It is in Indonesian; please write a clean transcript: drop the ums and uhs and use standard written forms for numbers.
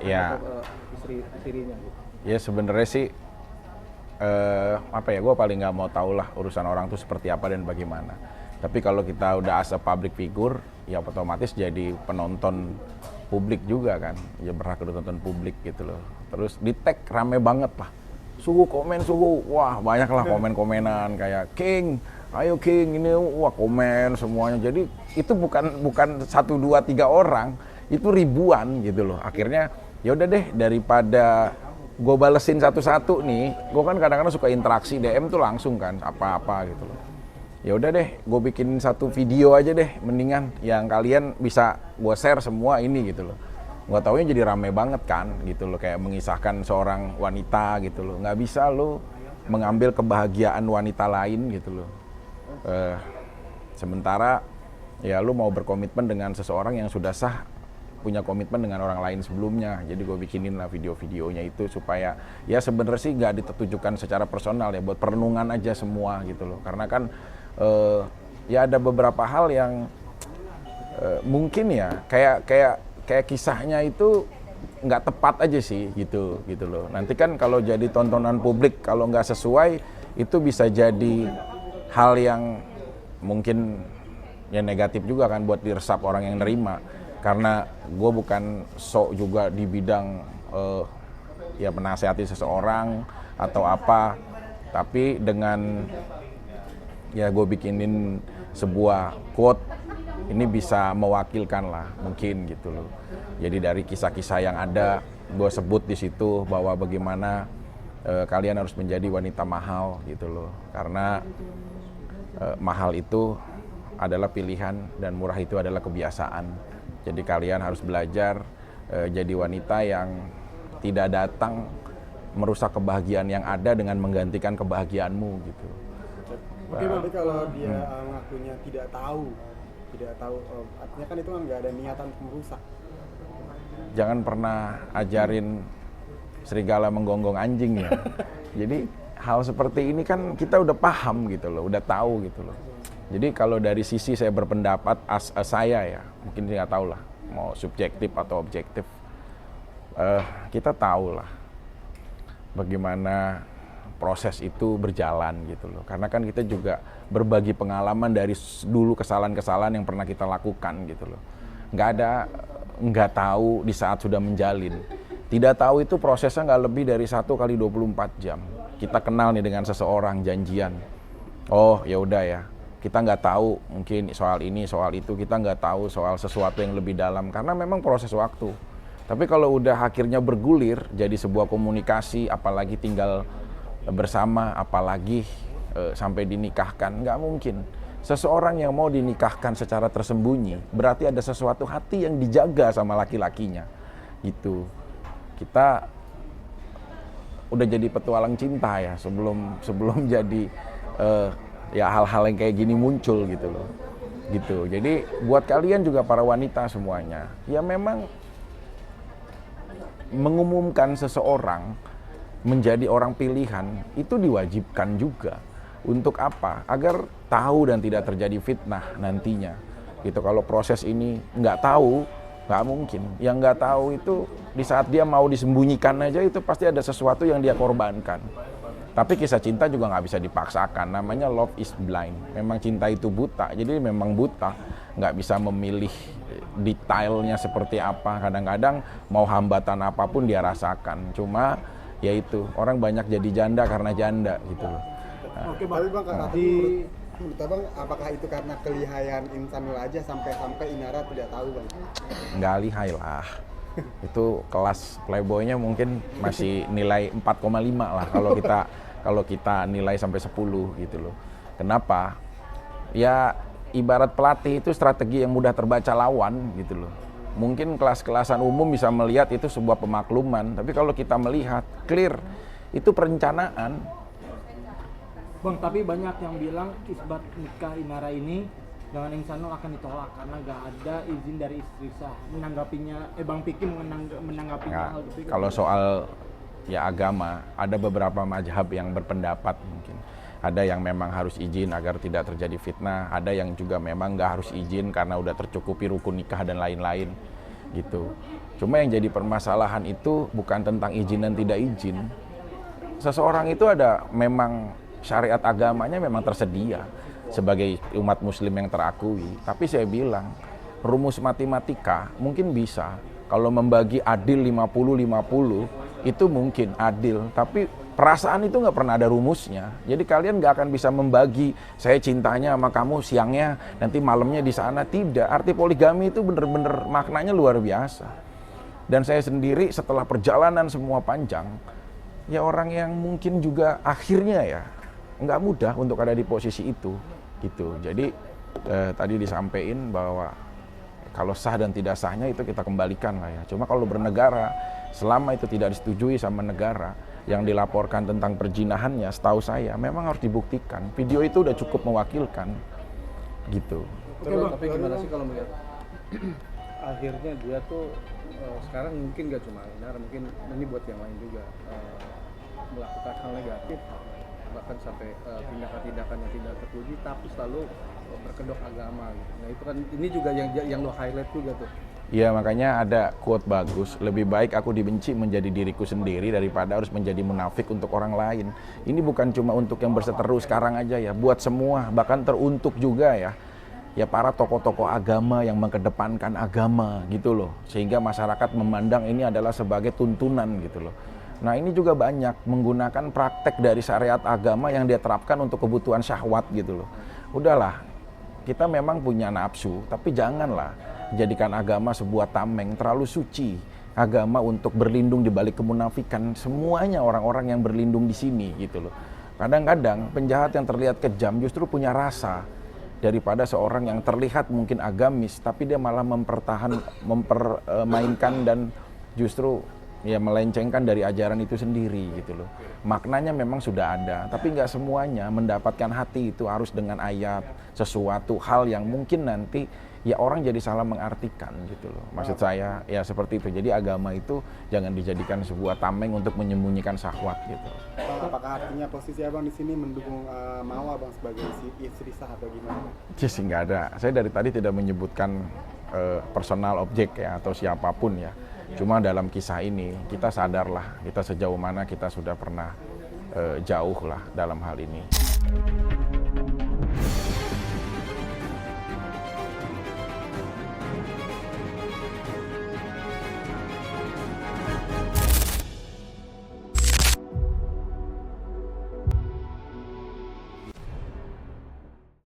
Ya, istrinya gitu. ya sebenarnya sih apa ya, gue paling nggak mau tahu lah urusan orang tuh seperti apa dan bagaimana. Tapi kalau kita udah as a public figure, ya otomatis jadi penonton publik juga kan, ya berhak ditonton publik gitu loh. Terus di tag rame banget lah, suhu komen suhu, wah banyak lah komen-komenan kayak King, ayo King ini, wah komen semuanya. Jadi itu bukan 1, 2, 3 orang, itu ribuan gitu loh. Akhirnya ya udah deh, daripada gue balesin satu-satu nih, gue kan kadang-kadang suka interaksi DM tuh langsung kan, apa-apa gitu loh. Ya udah deh, gue bikin satu video aja deh, mendingan yang kalian bisa gue share semua ini gitu loh. Gue taunya jadi rame banget kan gitu loh, kayak mengisahkan seorang wanita gitu loh. Nggak bisa lo mengambil kebahagiaan wanita lain gitu loh. Sementara ya lo mau berkomitmen dengan seseorang yang sudah sah punya komitmen dengan orang lain sebelumnya. Jadi gue bikinin lah video-videonya itu supaya ya sebenarnya sih nggak ditujukan secara personal ya, buat perenungan aja semua gitu loh. Karena kan ya ada beberapa hal yang mungkin ya kayak kisahnya itu nggak tepat aja sih gitu loh. Nanti kan kalau jadi tontonan publik kalau nggak sesuai itu bisa jadi hal yang mungkin ya negatif juga kan buat diresap orang yang nerima. Karena gue bukan sok juga di bidang ya menasehati seseorang atau apa, tapi dengan ya gue bikinin sebuah quote ini bisa mewakilkan lah mungkin gitu loh. Jadi dari kisah-kisah yang ada gue sebut di situ bahwa bagaimana kalian harus menjadi wanita mahal gitu loh. Karena mahal itu adalah pilihan dan murah itu adalah kebiasaan. Jadi kalian harus belajar jadi wanita yang tidak datang merusak kebahagiaan yang ada dengan menggantikan kebahagiaanmu gitu. Oke, berarti kalau dia ngakunya tidak tahu, artinya kan itu kan nggak ada niatan merusak. Jangan pernah ajarin serigala menggonggong anjing ya. Jadi hal seperti ini kan kita udah paham gitu loh, udah tahu gitu loh. Jadi kalau dari sisi saya berpendapat saya ya, mungkin nggak tahu lah mau subjektif atau objektif, kita tahu lah bagaimana proses itu berjalan gitu loh. Karena kan kita juga berbagi pengalaman dari dulu kesalahan-kesalahan yang pernah kita lakukan gitu loh. Nggak tahu di saat sudah menjalin. Tidak tahu itu prosesnya nggak lebih dari 1 kali 24 jam. Kita kenal nih dengan seseorang, janjian. Oh ya udah ya. Kita nggak tahu mungkin soal ini, soal itu, kita nggak tahu soal sesuatu yang lebih dalam karena memang proses waktu. Tapi kalau udah akhirnya bergulir jadi sebuah komunikasi, apalagi tinggal bersama, apalagi sampai dinikahkan, nggak mungkin. Seseorang yang mau dinikahkan secara tersembunyi berarti ada sesuatu hati yang dijaga sama laki-lakinya, gitu. Kita udah jadi petualang cinta ya sebelum jadi ya hal-hal yang kayak gini muncul gitu loh, gitu. Jadi buat kalian juga para wanita semuanya, ya memang mengumumkan seseorang menjadi orang pilihan itu diwajibkan juga. Untuk apa? Agar tahu dan tidak terjadi fitnah nantinya. Gitu. Kalau proses ini nggak tahu, nggak mungkin. Yang nggak tahu itu di saat dia mau disembunyikan aja itu pasti ada sesuatu yang dia korbankan. Tapi kisah cinta juga nggak bisa dipaksakan, namanya love is blind. Memang cinta itu buta, jadi memang buta. Nggak bisa memilih detailnya seperti apa. Kadang-kadang mau hambatan apapun dia rasakan. Cuma ya itu, orang banyak jadi janda karena janda gitu loh. Nah. Oke Bang, menurut Abang apakah itu karena kelihayan Insanul aja sampai Inara tidak tahu Bang? Nggak lihai lah. Itu kelas playboynya mungkin masih nilai 4,5 lah kalau kita nilai sampai 10 gitu loh. Kenapa? Ya ibarat pelatih itu strategi yang mudah terbaca lawan gitu loh. Mungkin kelas-kelasan umum bisa melihat itu sebuah pemakluman, tapi kalau kita melihat clear itu perencanaan. Bang, tapi banyak yang bilang isbat nikah Inara ini dengan Insanul akan ditolak karena gak ada izin dari istri sah. Menanggapinya, Bang Piki menanggapinya hal itu. Kalau soal ya agama, ada beberapa mazhab yang berpendapat mungkin. Ada yang memang harus izin agar tidak terjadi fitnah, ada yang juga memang nggak harus izin karena udah tercukupi rukun nikah dan lain-lain. gitu. Cuma yang jadi permasalahan itu bukan tentang izin dan tidak izin. Seseorang itu ada memang syariat agamanya memang tersedia sebagai umat muslim yang terakui. Tapi saya bilang, rumus matematika mungkin bisa. Kalau membagi adil 50-50 itu mungkin adil. Tapi perasaan itu nggak pernah ada rumusnya. Jadi kalian nggak akan bisa membagi, saya cintanya sama kamu siangnya, nanti malamnya di sana. Tidak, arti poligami itu bener-bener maknanya luar biasa. Dan saya sendiri setelah perjalanan semua panjang, ya orang yang mungkin juga akhirnya ya nggak mudah untuk ada di posisi itu gitu. Jadi tadi disampaikan bahwa kalau sah dan tidak sahnya itu kita kembalikan lah ya. Cuma kalau bernegara, selama itu tidak disetujui sama negara, yang dilaporkan tentang perjinahannya setahu saya memang harus dibuktikan. Video itu udah cukup mewakilkan gitu. Tapi gimana sih kalau melihat akhirnya dia tuh sekarang mungkin gak cuma Inara, mungkin ini buat yang lain juga melakukan hal negatif, bahkan sampai tindakan-tindakan yang tidak terpuji, tapi selalu berkedok agama gitu. Nah itu kan ini juga yang lo highlight juga tuh. Iya, makanya ada quote bagus, lebih baik aku dibenci menjadi diriku sendiri daripada harus menjadi munafik untuk orang lain. Ini bukan cuma untuk yang berseteru sekarang aja ya, buat semua, bahkan teruntuk juga ya. Ya para tokoh-tokoh agama yang mengedepankan agama gitu loh. Sehingga masyarakat memandang ini adalah sebagai tuntunan gitu loh. Nah ini juga banyak menggunakan praktek dari syariat agama yang dia terapkan untuk kebutuhan syahwat gitu loh. Udahlah, kita memang punya nafsu, tapi janganlah jadikan agama sebuah tameng terlalu suci. Agama untuk berlindung di balik kemunafikan, semuanya orang-orang yang berlindung di sini gitu loh. Kadang-kadang penjahat yang terlihat kejam justru punya rasa daripada seorang yang terlihat mungkin agamis, tapi dia malah mempermainkan dan justru ya melencengkan dari ajaran itu sendiri gitu loh. Maknanya memang sudah ada, tapi nggak semuanya mendapatkan hati itu harus dengan ayat, sesuatu hal yang mungkin nanti ya orang jadi salah mengartikan gitu loh. Maksud saya ya seperti itu. Jadi agama itu jangan dijadikan sebuah tameng untuk menyembunyikan syahwat gitu. Apakah artinya posisi abang di sini mendukung Mawa bang sebagai istri sah atau gimana? Sih nggak ada. Saya dari tadi tidak menyebutkan personal objek ya atau siapapun ya. Cuma dalam kisah ini kita sadarlah kita sejauh mana kita sudah pernah jauh lah dalam hal ini.